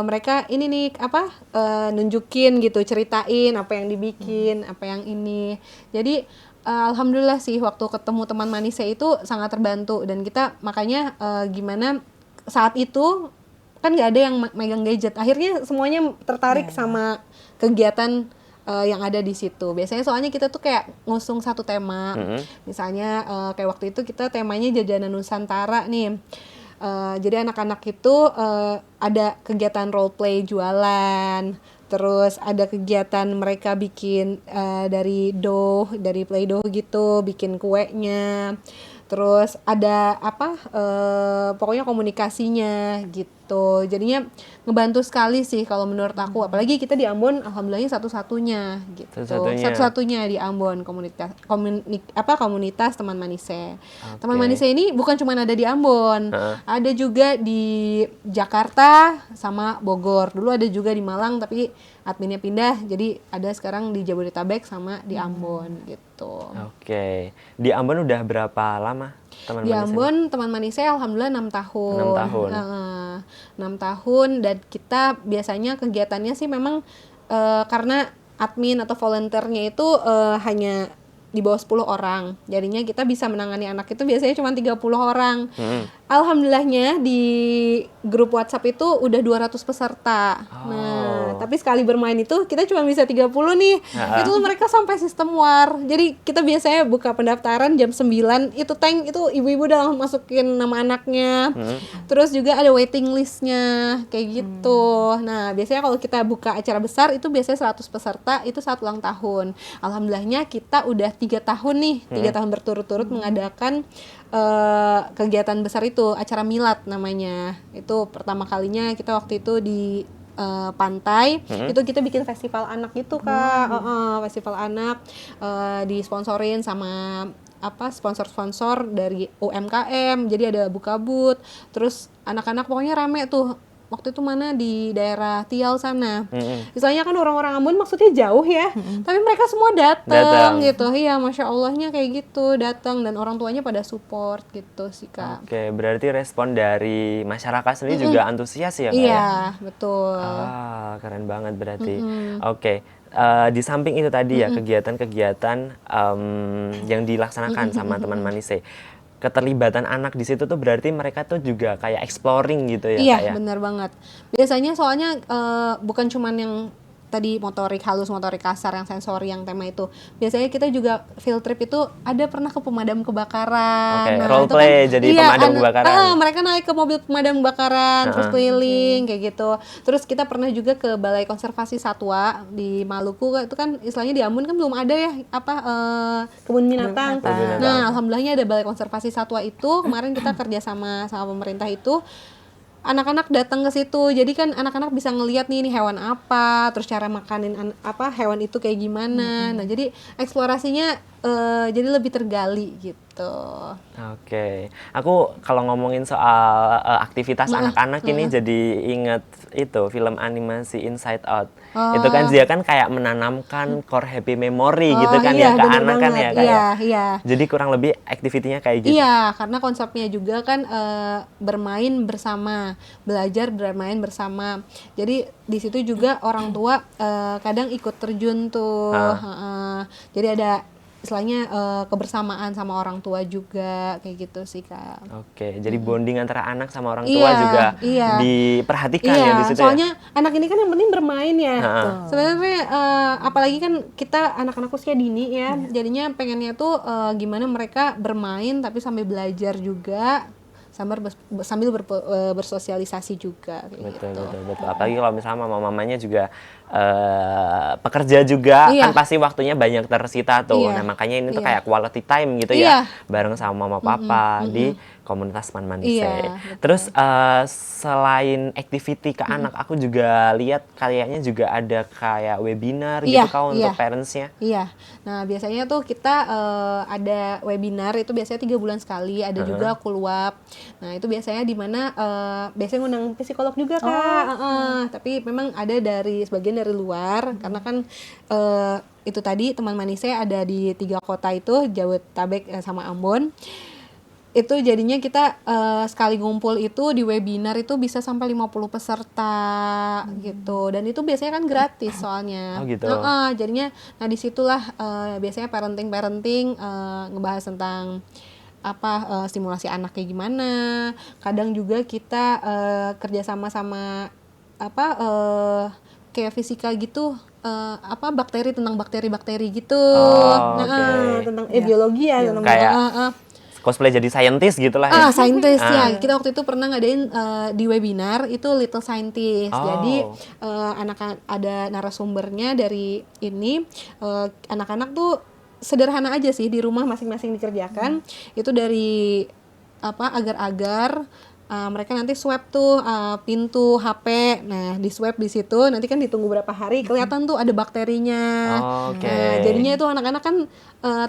mereka ini nih apa nunjukin gitu, ceritain apa yang dibikin, apa yang ini. Jadi alhamdulillah sih waktu ketemu teman Manise itu sangat terbantu, dan kita makanya gimana saat itu kan nggak ada yang megang gadget, akhirnya semuanya tertarik sama kegiatan yang ada di situ. Biasanya soalnya kita tuh kayak ngusung satu tema, misalnya kayak waktu itu kita temanya jajanan Nusantara nih. Jadi anak-anak itu ada kegiatan role play jualan, terus ada kegiatan mereka bikin dari play doh gitu, bikin kuenya, terus ada apa pokoknya komunikasinya gitu. Jadinya ngebantu sekali sih kalau menurut aku, apalagi kita di Ambon alhamdulillahnya satu-satunya gitu. Satu-satunya di Ambon komunitas teman Manise. Okay. Teman Manise ini bukan cuma ada di Ambon, ada juga di Jakarta sama Bogor. Dulu ada juga di Malang tapi adminnya pindah, jadi ada sekarang di Jabodetabek sama di Ambon gitu. Oke. Di Ambon udah berapa lama teman di Manise? Ambon teman Manise alhamdulillah 6 tahun. 6 tahun. 6 tahun, dan kita biasanya kegiatannya sih memang karena admin atau volunteernya itu hanya di bawah 10 orang. Jadinya kita bisa menangani anak itu biasanya cuma 30 orang. Alhamdulillahnya di grup WhatsApp itu udah 200 peserta. Nah, tapi sekali bermain itu kita cuma bisa 30 nih. Itu mereka sampai sistem war. Jadi kita biasanya buka pendaftaran jam 9, itu tank itu ibu-ibu udah masukin nama anaknya. Terus juga ada waiting listnya kayak gitu. Nah, biasanya kalau kita buka acara besar itu biasanya 100 peserta, itu saat ulang tahun. Alhamdulillahnya kita udah 3 tahun nih, 3 tahun berturut-turut mengadakan kegiatan besar itu, acara milad namanya. Itu pertama kalinya kita waktu itu di pantai, itu kita bikin festival anak gitu Kak. Festival anak disponsorin sama sponsor-sponsor dari UMKM, jadi ada buka booth, terus anak-anak pokoknya rame tuh. Waktu itu mana di daerah Tial sana. Misalnya kan orang-orang Ambon maksudnya jauh ya, tapi mereka semua datang gitu. Iya, Masya Allahnya kayak gitu, datang, dan orang tuanya pada support gitu sih Kak. Oke, berarti respon dari masyarakat sendiri juga antusias ya Kak? Iya, betul. Keren banget berarti. Oke. Di samping itu tadi ya kegiatan-kegiatan yang dilaksanakan sama teman Manise, keterlibatan anak di situ tuh berarti mereka tuh juga kayak exploring gitu ya? Iya, benar banget. Biasanya soalnya bukan cuman yang tadi motorik halus, motorik kasar, yang sensori, yang tema itu. Biasanya kita juga field trip itu ada pernah ke pemadam kebakaran. Oke, role play kan, jadi pemadam kebakaran. Mereka naik ke mobil pemadam kebakaran, terus keliling kayak gitu. Terus kita pernah juga ke Balai Konservasi Satwa di Maluku, itu kan istilahnya di Ambon kan belum ada ya kebun binatang. Nah, alhamdulillahnya ada Balai Konservasi Satwa itu. Kemarin kita kerja sama pemerintah itu. Anak-anak datang ke situ, jadi kan anak-anak bisa ngelihat nih ini hewan apa, terus cara makanin hewan itu kayak gimana. Nah, jadi eksplorasinya jadi lebih tergali gitu. Oke, aku kalau ngomongin soal aktivitas anak-anak ini jadi inget itu film animasi Inside Out. Itu kan dia kan kayak menanamkan core happy memory gitu kan ya ke anak kan ya kayak. Iya. Jadi kurang lebih aktivitinya kayak gitu. Iya, karena konsepnya juga kan bermain bersama, belajar bermain bersama. Jadi di situ juga orang tua kadang ikut terjun tuh. Jadi ada istilahnya kebersamaan sama orang tua juga kayak gitu sih Kak. Oke, jadi bonding antara anak sama orang tua juga diperhatikan ya di situ. Soalnya anak ini kan yang penting bermain ya. Sebenarnya apalagi kan kita anak-anak usia dini ya, jadinya pengennya tuh gimana mereka bermain tapi sambil belajar juga, sambil bersosialisasi juga kayak betul. Apalagi kalau misalnya mamanya juga pekerja juga, kan pasti waktunya banyak tersita tuh. Nah, makanya ini tuh kayak quality time gitu ya, bareng sama mama papa di komunitas Teman Manise. Iya, betul. Terus selain activity ke anak, aku juga lihat kayaknya juga ada kayak webinar Iya, gitu Kak untuk iya. parentsnya. Iya, nah biasanya tuh kita ada webinar itu biasanya 3 bulan sekali, ada juga kuluap. Nah itu biasanya di mana biasanya ngundang psikolog juga Kak. Tapi memang ada dari sebagian dari luar karena kan itu tadi Teman Manise ada di 3 kota itu, Jabodetabek sama Ambon. Itu jadinya kita sekali ngumpul itu di webinar itu bisa sampai 50 peserta gitu, dan itu biasanya kan gratis soalnya. Oh gitu. Jadinya nah disitulah biasanya parenting ngebahas tentang apa stimulasi anak kayak gimana. Kadang juga kita kerja sama apa kayak fisika gitu, apa tentang bakteri gitu. Oh, oke. Tentang biologi ya, tentang Kayak cosplay jadi scientist gitulah ya. Scientist ya. Kita waktu itu pernah ngadain di webinar itu Little Scientist. Jadi ada narasumbernya dari ini, anak-anak tuh sederhana aja sih di rumah masing-masing dikerjakan. Itu dari apa agar-agar mereka nanti swab tuh pintu HP. Nah, di swab di situ nanti kan ditunggu berapa hari kelihatan tuh ada bakterinya. Oke. Nah, jadinya itu anak-anak kan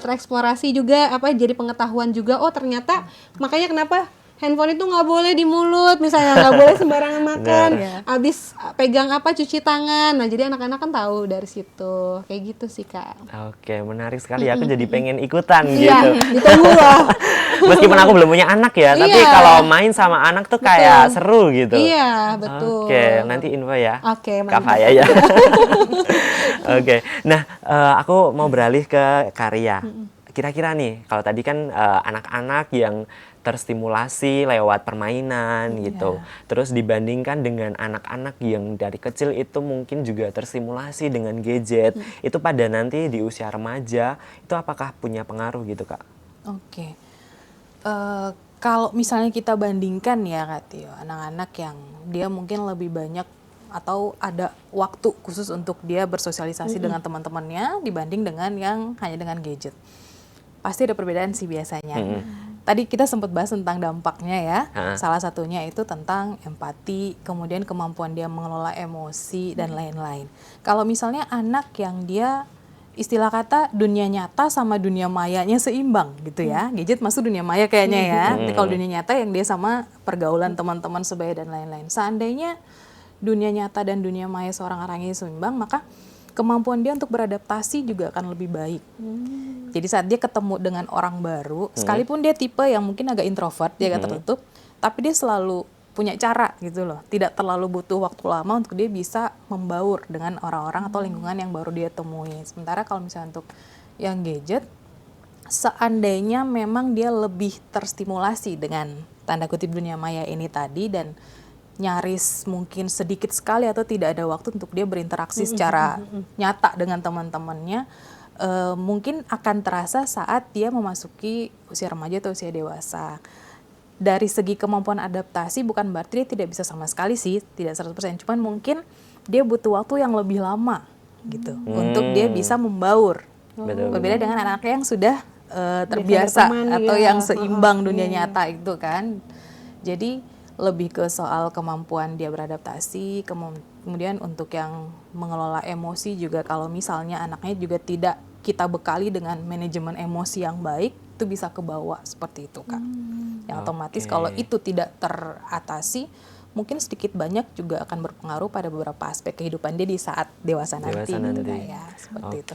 tereksplorasi juga apa jadi pengetahuan juga. Oh, ternyata makanya kenapa handphone itu nggak boleh di mulut misalnya, nggak boleh sembarangan makan. Abis pegang apa cuci tangan. Nah, jadi anak-anak kan tahu dari situ. Kayak gitu sih, Kak. Oke, menarik sekali. Aku jadi pengen ikutan Iya, gitu. ditunggu lah. Meskipun aku belum punya anak ya, tapi Iya. kalau main sama anak tuh kayak seru gitu. Iya, betul. Oke, nanti info ya. Oke, Kak mantap. Faya ya. Oke, nah aku mau beralih ke Karya. Kira-kira nih, kalau tadi kan anak-anak yang terstimulasi lewat permainan gitu. Terus dibandingkan dengan anak-anak yang dari kecil itu mungkin juga terstimulasi dengan gadget. Itu pada nanti di usia remaja, itu apakah punya pengaruh gitu, Kak? Oke. Kalau misalnya kita bandingkan ya Kak Tio, anak-anak yang dia mungkin lebih banyak atau ada waktu khusus untuk dia bersosialisasi dengan teman-temannya dibanding dengan yang hanya dengan gadget. Pasti ada perbedaan sih biasanya. Tadi kita sempat bahas tentang dampaknya ya. Salah satunya itu tentang empati, kemudian kemampuan dia mengelola emosi dan lain-lain. Kalau misalnya anak yang dia istilah kata dunia nyata sama dunia mayanya seimbang gitu ya. Gadget masuk dunia maya kayaknya ya. Tapi kalau dunia nyata yang dia sama pergaulan teman-teman sebaya dan lain-lain. Seandainya dunia nyata dan dunia maya seorang orang ini seimbang, maka kemampuan dia untuk beradaptasi juga akan lebih baik. Jadi saat dia ketemu dengan orang baru, sekalipun dia tipe yang mungkin agak introvert, dia agak tertutup, tapi dia selalu punya cara gitu loh. Tidak terlalu butuh waktu lama untuk dia bisa membaur dengan orang-orang atau lingkungan yang baru dia temui. Sementara kalau misalnya untuk yang gadget, seandainya memang dia lebih terstimulasi dengan tanda kutip dunia maya ini tadi dan nyaris mungkin sedikit sekali atau tidak ada waktu untuk dia berinteraksi secara nyata dengan teman-temannya, mungkin akan terasa saat dia memasuki usia remaja atau usia dewasa. Dari segi kemampuan adaptasi bukan berarti dia tidak bisa sama sekali sih, tidak 100%, cuman mungkin dia butuh waktu yang lebih lama gitu untuk dia bisa membaur. Betul. Berbeda dengan anak-anak yang sudah terbiasa atau yang seimbang dunia nyata itu kan. Jadi lebih ke soal kemampuan dia beradaptasi, kemudian untuk yang mengelola emosi juga kalau misalnya anaknya juga tidak kita bekali dengan manajemen emosi yang baik, itu bisa kebawa seperti itu Kak. Yang otomatis kalau itu tidak teratasi, mungkin sedikit banyak juga akan berpengaruh pada beberapa aspek kehidupan dia di saat dewasa nanti. Ya, seperti itu.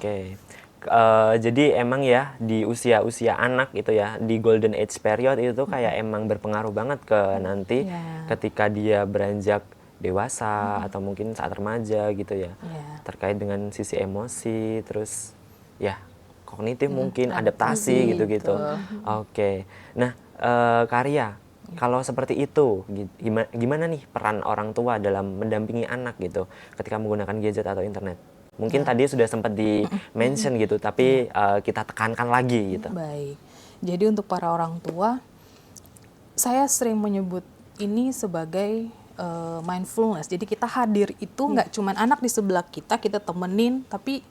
Jadi emang ya di usia-usia anak itu ya, di golden age period itu tuh kayak emang berpengaruh banget ke nanti ketika dia beranjak dewasa atau mungkin saat remaja gitu ya. Terkait dengan sisi emosi, terus ya kognitif mungkin, adaptasi gitu-gitu. Oke. Nah, Karya, kalau seperti itu, gimana nih peran orang tua dalam mendampingi anak gitu ketika menggunakan gadget atau internet? Mungkin tadi sudah sempat di-mention gitu, tapi kita tekankan lagi gitu. Baik, jadi untuk para orang tua, saya sering menyebut ini sebagai mindfulness. Jadi kita hadir itu nggak cuman anak di sebelah kita temenin, tapi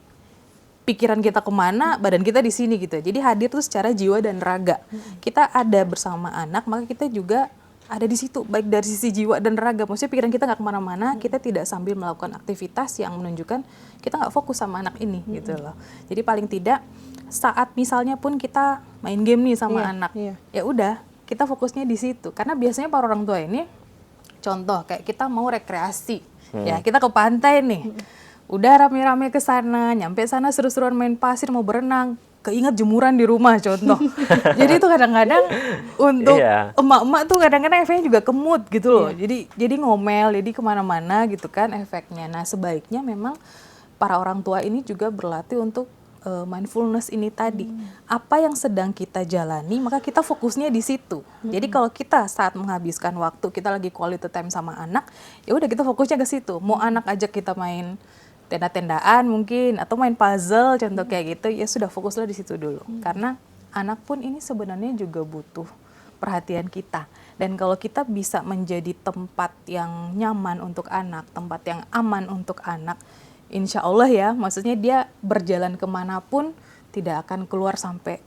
pikiran kita kemana, badan kita di sini gitu. Jadi hadir tuh secara jiwa dan raga. Kita ada bersama anak, maka kita juga ada di situ, baik dari sisi jiwa dan raga. Maksudnya pikiran kita nggak kemana-mana, kita tidak sambil melakukan aktivitas yang menunjukkan kita nggak fokus sama anak ini gitu loh. Jadi paling tidak saat misalnya pun kita main game nih sama anak, ya udah kita fokusnya di situ. Karena biasanya para orang tua ini, contoh kayak kita mau rekreasi, ya kita ke pantai nih. Udah rame-rame ke sana, nyampe sana seru-seruan main pasir, mau berenang, keinget jemuran di rumah contoh. Jadi itu kadang-kadang untuk emak-emak tuh kadang-kadang efeknya juga kemut gitu loh. Jadi ngomel, jadi kemana-mana gitu kan efeknya. Nah sebaiknya memang para orang tua ini juga berlatih untuk mindfulness ini tadi. Apa yang sedang kita jalani, maka kita fokusnya di situ. Jadi kalau kita saat menghabiskan waktu, kita lagi quality time sama anak, ya udah kita fokusnya ke situ. Mau anak ajak kita main tenda-tendaan mungkin atau main puzzle contoh kayak gitu, ya sudah fokuslah di situ dulu. Karena anak pun ini sebenarnya juga butuh perhatian kita. Dan kalau kita bisa menjadi tempat yang nyaman untuk anak, tempat yang aman untuk anak, insya Allah ya, maksudnya dia berjalan kemanapun tidak akan keluar sampai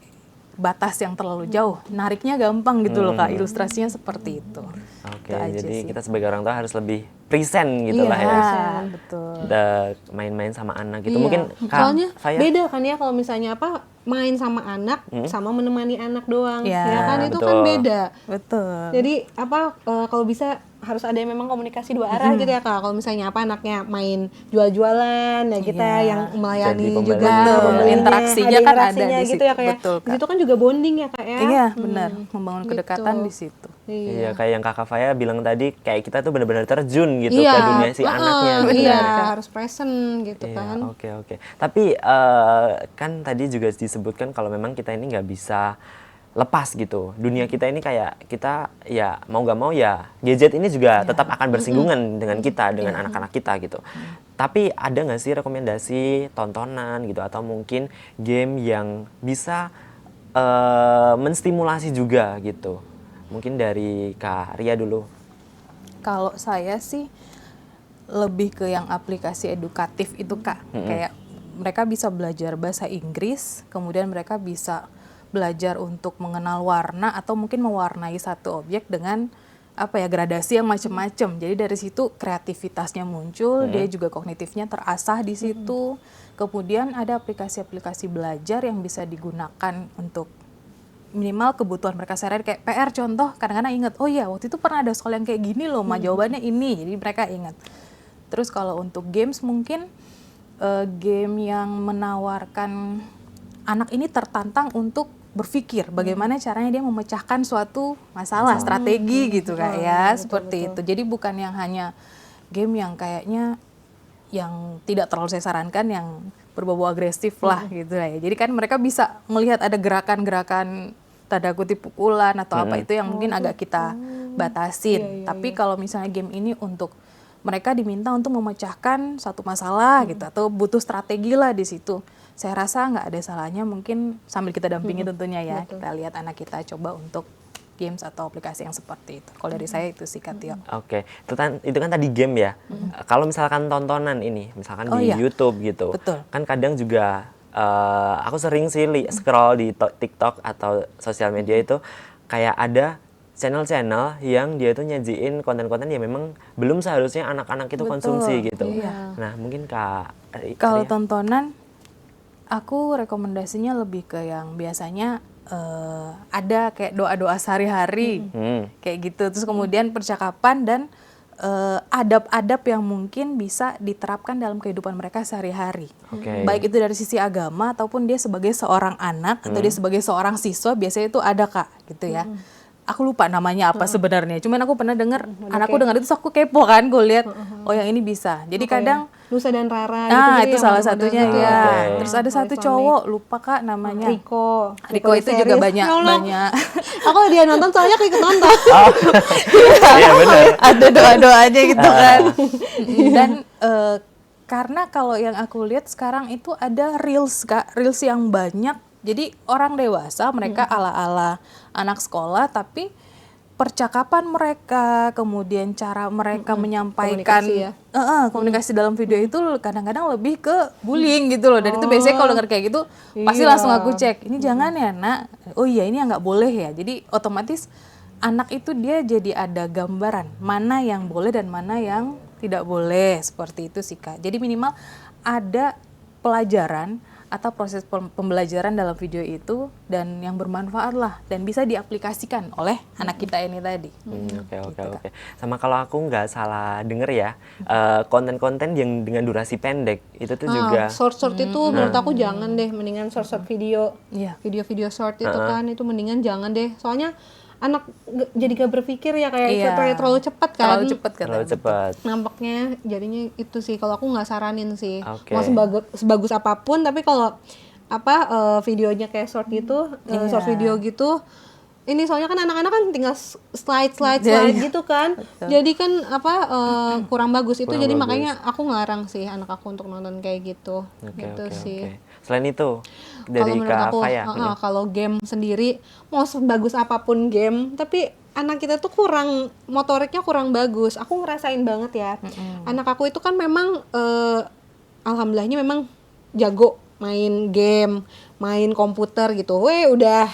batas yang terlalu jauh. Nariknya gampang gitu loh Kak, ilustrasinya seperti itu. Oke, jadi kita sebagai orang tua harus lebih present gitu lah ya. Iya, betul. Main-main sama anak gitu. Mungkin soalnya saya beda kan ya kalau misalnya main sama anak sama menemani anak doang. Ya, Ya kan itu betul. kan beda. Betul. Jadi kalau bisa harus ada memang komunikasi dua arah gitu ya Kak. Kalau misalnya anaknya main jual-jualan ya kita yang melayani Jadi juga pembelinya. pembelinya, Interaksinya kan ada interaksinya di gitu situ. ya kayak. Betul, Kak. Di situ kan juga bonding ya Kak ya. Iya, benar. Membangun Gitu. kedekatan di situ. Iya, kayak yang Kakak Faya bilang tadi, kayak kita tuh benar-benar terjun gitu Iya, ke dunia si anaknya. Gitu iya, kan. harus present gitu Iya, kan. oke. Tapi kan tadi juga disebutkan kalau memang kita ini nggak bisa lepas gitu. Dunia kita ini kayak kita ya mau nggak mau ya gadget ini juga tetap akan bersinggungan dengan kita, dengan anak-anak kita gitu. Tapi ada nggak sih rekomendasi tontonan gitu atau mungkin game yang bisa menstimulasi juga gitu? Mungkin dari Kak Ria dulu. Kalau saya sih lebih ke yang aplikasi edukatif itu Kak. Kayak mereka bisa belajar bahasa Inggris, kemudian mereka bisa belajar untuk mengenal warna atau mungkin mewarnai satu objek dengan gradasi yang macam-macam. Jadi dari situ kreativitasnya muncul, dia juga kognitifnya terasah di situ. Kemudian ada aplikasi-aplikasi belajar yang bisa digunakan untuk minimal kebutuhan mereka sehari-hari, kayak PR contoh, kadang-kadang ingat, oh iya waktu itu pernah ada soal yang kayak gini loh, jawabannya ini, jadi mereka ingat. Terus kalau untuk games mungkin game yang menawarkan anak ini tertantang untuk berpikir bagaimana caranya dia memecahkan suatu masalah, strategi gitu Kak ya, seperti itu. Jadi bukan yang hanya game yang kayaknya yang tidak terlalu saya sarankan yang berbau agresif lah gitu lah ya. Jadi kan mereka bisa melihat ada gerakan-gerakan tanda kutip pukulan atau apa itu yang mungkin agak kita batasin. Tapi kalau misalnya game ini untuk mereka diminta untuk memecahkan satu masalah gitu atau butuh strategi lah di situ. Saya rasa nggak ada salahnya mungkin sambil kita dampingi tentunya ya. Kita lihat anak kita coba untuk games atau aplikasi yang seperti itu. Kalau dari saya itu sih Kak Tio. Oke, itu kan tadi game ya. Kalau misalkan tontonan ini, misalkan di YouTube gitu, Betul. kan kadang juga aku sering sih scroll di TikTok atau sosial media itu kayak ada channel-channel yang dia tuh nyajiin konten-konten yang memang belum seharusnya anak-anak itu konsumsi gitu. Iya. Nah, mungkin Kak Kalau Ria. tontonan, aku rekomendasinya lebih ke yang biasanya ada kayak doa-doa sehari-hari, kayak gitu. Terus kemudian percakapan dan adab-adab yang mungkin bisa diterapkan dalam kehidupan mereka sehari-hari. Baik itu dari sisi agama ataupun dia sebagai seorang anak atau dia sebagai seorang siswa, biasanya itu ada Kak, gitu ya. Aku lupa namanya apa sebenarnya. Cuman aku pernah dengar, anakku dengar itu, aku kepo kan, gue lihat, oh yang ini bisa. Jadi kadang Nusa dan Rara nah gitu itu salah satunya gitu. ya. Oke. Terus ada satu cowok, lupa Kak namanya. Riko Itu juga series. banyak. Aku dia nonton soalnya aku ikut nonton. Iya benar. Ada doa-doanya gitu kan. Dan karena kalau yang aku lihat sekarang itu ada reels Kak, reels yang banyak. Jadi orang dewasa mereka ala-ala anak sekolah tapi percakapan mereka, kemudian cara mereka menyampaikan Komunikasi ya. komunikasi dalam video itu kadang-kadang lebih ke bullying gitu loh. Dan itu biasanya kalau denger kayak gitu pasti Iya. langsung aku cek, ini jangan ya nak, oh iya ini nggak boleh ya. Jadi otomatis anak itu dia jadi ada gambaran mana yang boleh dan mana yang tidak boleh, seperti itu sih Kak. Jadi minimal ada pelajaran atau proses pembelajaran dalam video itu dan yang bermanfaat lah dan bisa diaplikasikan oleh anak kita ini tadi. Oke. Sama kalau aku nggak salah denger ya, konten-konten yang dengan durasi pendek itu tuh juga Short itu menurut aku jangan deh, mendingan short video. Iya. Video-video short itu kan itu mendingan jangan deh. Soalnya anak jadi gak berpikir ya Iya. kayak terlalu cepat kan. Terlalu cepat terlalu katanya. cepat. Nampaknya jadinya itu sih kalau aku nggak saranin sih. Oke. Mau sebagus apapun tapi kalau videonya kayak short gitu, short video gitu. Ini soalnya kan anak-anak kan tinggal slide gitu kan. Jadi kan kurang bagus itu. Kurang Jadi bagus. makanya aku ngelarang sih anak aku untuk nonton kayak gitu. Gitu sih. Oke. Selain itu Kalau dari menurut Kak aku, Faya, kalau game sendiri mau sebagus apapun game, tapi anak kita tuh motoriknya kurang bagus. Aku ngerasain banget ya. Anak aku itu kan memang alhamdulillahnya memang jago main game, main komputer gitu. Udah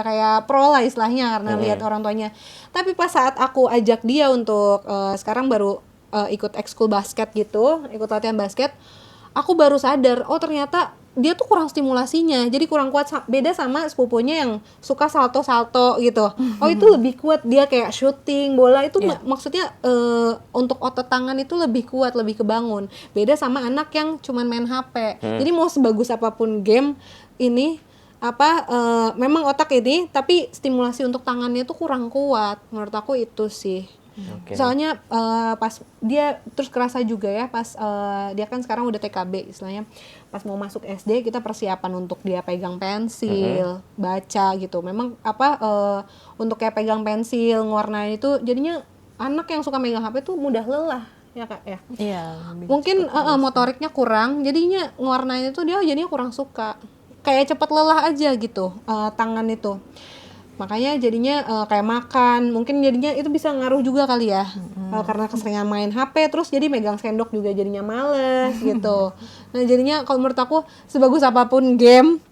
kayak pro lah istilahnya karena lihat orang tuanya. Tapi pas saat aku ajak dia untuk sekarang baru ikut ekskul basket gitu, ikut latihan basket, aku baru sadar, oh ternyata dia tuh kurang stimulasinya, jadi kurang kuat, beda sama sepupunya yang suka salto-salto gitu. Oh itu lebih kuat, dia kayak shooting bola itu maksudnya untuk otot tangan itu lebih kuat, lebih kebangun. Beda sama anak yang cuman main HP. Jadi mau sebagus apapun game ini memang otak ini, tapi stimulasi untuk tangannya tuh kurang kuat. Menurut aku itu sih. Oke. Soalnya pas dia terus kerasa juga ya pas dia kan sekarang udah TKB istilahnya, pas mau masuk SD kita persiapan untuk dia pegang pensil, baca gitu. Memang untuk kayak pegang pensil, ngewarnain itu jadinya anak yang suka megang HP tuh mudah lelah ya Kak ya. Iya. Mungkin motoriknya kurang, jadinya ngewarnain itu dia jadinya kurang suka. Kayak cepet lelah aja gitu tangan itu. Makanya jadinya kayak makan, mungkin jadinya itu bisa ngaruh juga kali ya. Karena keseringan main HP, terus jadi megang sendok juga jadinya males gitu. Nah jadinya kalau menurut aku sebagus apapun game,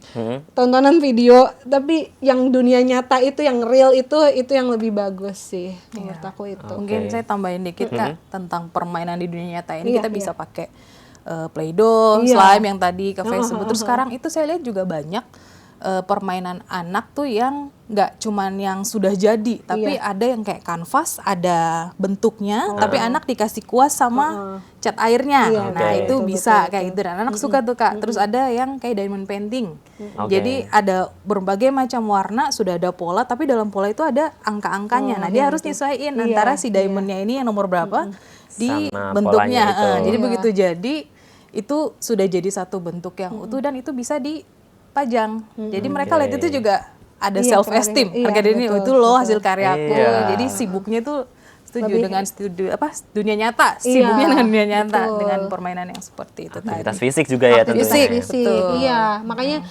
tontonan video, tapi yang dunia nyata itu, yang real itu yang lebih bagus sih. Menurut aku itu. Mungkin saya tambahin dikit Kak tentang permainan di dunia nyata ini. Kita bisa pakai Play-Doh, slime yang tadi Kak Faya sebut. Terus sekarang itu saya lihat juga banyak permainan anak tuh yang nggak cuman yang sudah jadi, tapi ada yang kayak kanvas, ada bentuknya, tapi anak dikasih kuas sama cat airnya. Nah itu bisa kayak gitu, dan anak suka tuh Kak. Terus ada yang kayak diamond painting. Jadi ada berbagai macam warna, sudah ada pola, tapi dalam pola itu ada angka-angkanya. Nah dia harus nyesuaiin antara si diamondnya ini yang nomor berapa di Sama bentuknya. polanya itu. Jadi begitu jadi itu sudah jadi satu bentuk yang utuh dan itu bisa dipajang. Jadi mereka lihat itu juga ada self esteem. Harga diri ini itu loh hasil karyaku. Jadi sibuknya tuh setuju dengan dunia nyata, sibuknya dengan dunia nyata dengan permainan yang seperti itu tadi. Aktivitas fisik juga ya tentunya. Fisik, iya. Makanya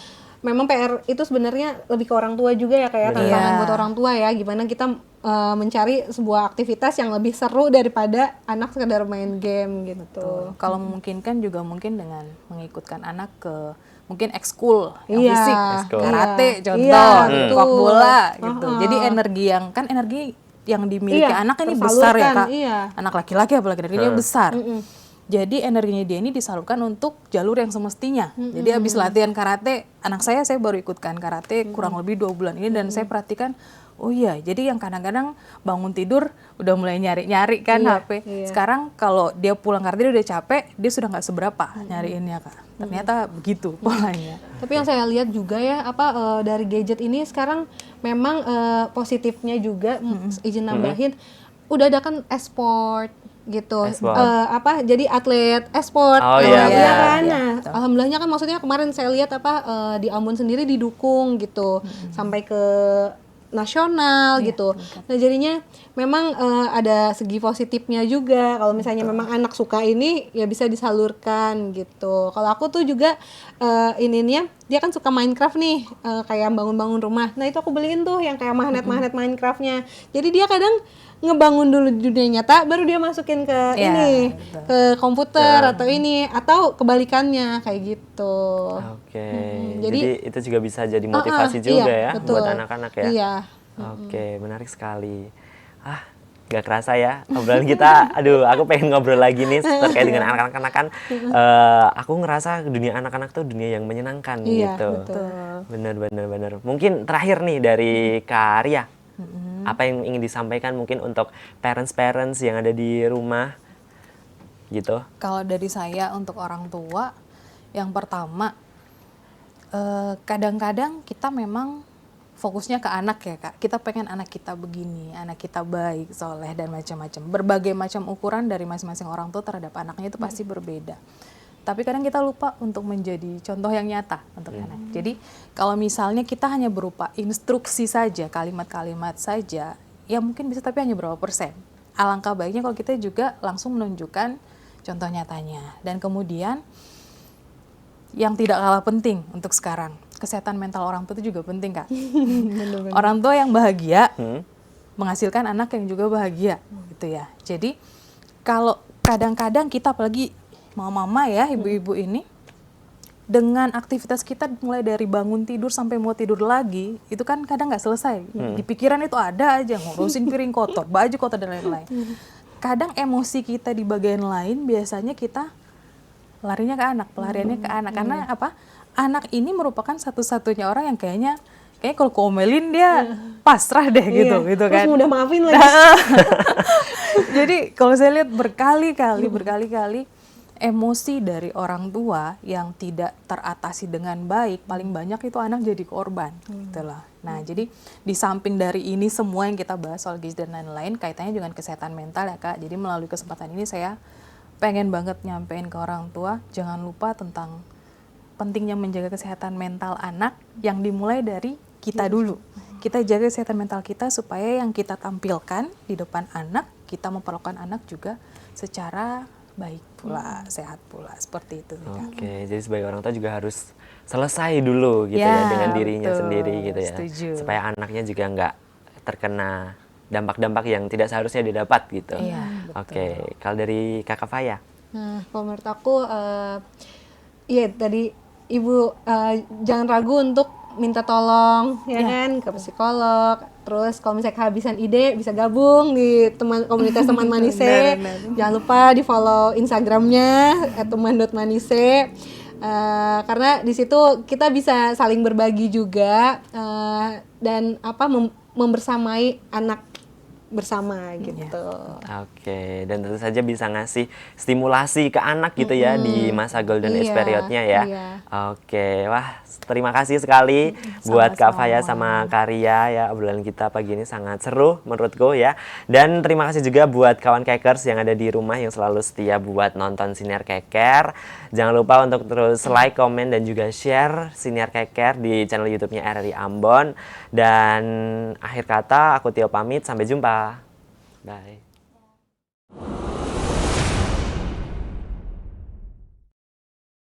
memang PR itu sebenarnya lebih ke orang tua juga ya, kayak tantangan buat orang tua ya. Gimana kita mencari sebuah aktivitas yang lebih seru daripada anak sekedar main game gitu. Kalau memungkinkan juga mungkin dengan mengikutkan anak ke mungkin ekskul yang fisik, karate contoh, sepak bola gitu. Jadi energi yang dimiliki anak ini besar ya Kak. Anak laki-laki apalagi energinya besar. Jadi energinya dia ini disalurkan untuk jalur yang semestinya. Jadi habis latihan karate, anak saya baru ikutkan karate kurang lebih 2 bulan ini, dan saya perhatikan, oh iya, jadi yang kadang-kadang bangun tidur udah mulai nyari-nyari kan HP. Sekarang kalau dia pulang karate dia udah capek, dia sudah nggak seberapa nyariinnya Kak. Ternyata begitu polanya. Tapi yang saya lihat juga ya, dari gadget ini sekarang memang positifnya juga, izin nambahin, udah ada kan e-sport gitu, jadi atlet e-sport, kan. Nah, alhamdulillahnya kan, maksudnya kemarin saya lihat di Ambon sendiri didukung gitu, sampai ke nasional Iya, gitu. Nah jadinya memang ada segi positifnya juga. Kalau misalnya memang anak suka ini ya bisa disalurkan gitu. Kalau aku tuh juga ininya dia kan suka Minecraft nih, kayak bangun-bangun rumah. Nah itu aku beliin tuh yang kayak magnet-magnet Minecraftnya. Jadi dia kadang ngebangun dulu di dunia nyata, baru dia masukin ke Iya, ini, betul. ke komputer atau ini, atau kebalikannya kayak gitu. Oke, jadi- jadi itu juga bisa jadi motivasi iya, juga ya betul. buat anak-anak ya. Iya. Oke, menarik sekali. Gak kerasa ya obrolan kita. Aduh, aku pengen ngobrol lagi nih terkait dengan anak-anak kan. Aku ngerasa dunia anak-anak tuh dunia yang menyenangkan Iya, gitu. betul. Bener. Mungkin terakhir nih dari Kak Arya, apa yang ingin disampaikan mungkin untuk parents-parents yang ada di rumah gitu? Kalau dari saya untuk orang tua, yang pertama, kadang-kadang kita memang fokusnya ke anak ya Kak. Kita pengen anak kita begini, anak kita baik, soleh, dan macam-macam. Berbagai macam ukuran dari masing-masing orang tua terhadap anaknya itu pasti berbeda. Tapi kadang kita lupa untuk menjadi contoh yang nyata untuk anak. Jadi kalau misalnya kita hanya berupa instruksi saja, kalimat-kalimat saja, ya mungkin bisa tapi hanya berapa persen. Alangkah baiknya kalau kita juga langsung menunjukkan contoh nyatanya. Dan kemudian yang tidak kalah penting untuk sekarang, kesehatan mental orang tua itu juga penting Kak. Orang tua yang bahagia menghasilkan anak yang juga bahagia gitu ya. Jadi kalau kadang-kadang kita apalagi mama-mama ya, ibu-ibu ini, dengan aktivitas kita mulai dari bangun tidur sampai mau tidur lagi, itu kan kadang nggak selesai. Di pikiran itu ada aja, ngurusin piring kotor, baju kotor, dan lain-lain. Kadang emosi kita di bagian lain, biasanya kita larinya ke anak, pelariannya ke anak. Karena apa? Anak ini merupakan satu-satunya orang yang kayaknya kalau komelin dia pasrah deh gitu kan. Terus mudah maafin lagi. Jadi kalau saya lihat berkali-kali emosi dari orang tua yang tidak teratasi dengan baik, paling banyak itu anak jadi korban gitu loh. Nah, jadi di samping dari ini semua yang kita bahas soal gizi dan lain-lain, kaitannya dengan kesehatan mental ya Kak. Jadi melalui kesempatan ini saya pengen banget nyampein ke orang tua, jangan lupa tentang pentingnya menjaga kesehatan mental anak yang dimulai dari kita dulu. Kita jaga kesehatan mental kita supaya yang kita tampilkan di depan anak, kita memperlakukan anak juga secara baik pula, sehat pula, seperti itu. Oke, jadi sebagai orang tua juga harus selesai dulu gitu ya dengan dirinya sendiri gitu ya. Setuju. Supaya anaknya juga nggak terkena dampak-dampak yang tidak seharusnya didapat gitu. Iya, Oke, kalau dari Kakak Faya? Nah, kalau menurut aku, iya tadi Ibu jangan ragu untuk minta tolong, ya kan, ke psikolog. Terus kalau misalnya kehabisan ide, bisa gabung di komunitas teman Manise. Jangan lupa di follow Instagramnya @teman.manise. Karena di situ kita bisa saling berbagi juga dan membersamai anak bersama gitu. Oke, dan tentu saja bisa ngasih stimulasi ke anak gitu ya di masa golden age periodnya ya. Iya. Oke, wah terima kasih sekali buat Kak Faya sama Kak Ria ya, obrolan kita pagi ini sangat seru menurutku ya. Dan terima kasih juga buat kawan Kekers yang ada di rumah yang selalu setia buat nonton Siniar Keker. Jangan lupa untuk terus like, komen, dan juga share Siniar Keker di channel YouTube-nya RRI Ambon. Dan akhir kata aku Tio pamit, sampai jumpa. Bye.